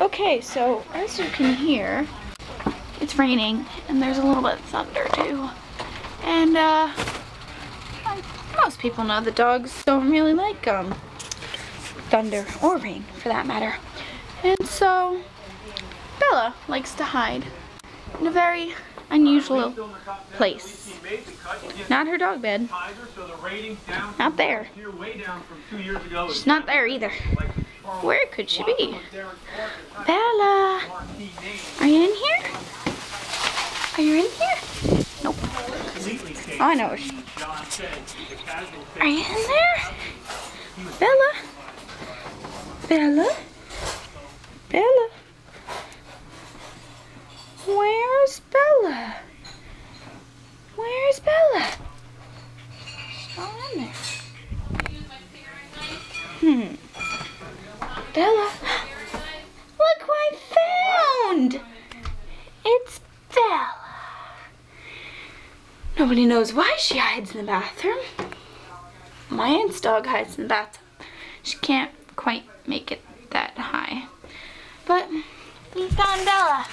Okay, so as you can hear, it's raining and there's a little bit of thunder too. And most people know that dogs don't really like thunder or rain for that matter. And so Bella likes to hide in a very unusual place. Not her dog bed. Not there. She's not there either. Where could she be? Bella! Are you in here? Are you in here? Nope. Oh, I know where she is. Are you in there? Bella? Bella? Bella? Where's Bella? Where's Bella? She's not in there. Bella, look what I found! It's Bella. Nobody knows why she hides in the bathroom. My aunt's dog hides in the bathtub. She can't quite make it that high. But we found Bella.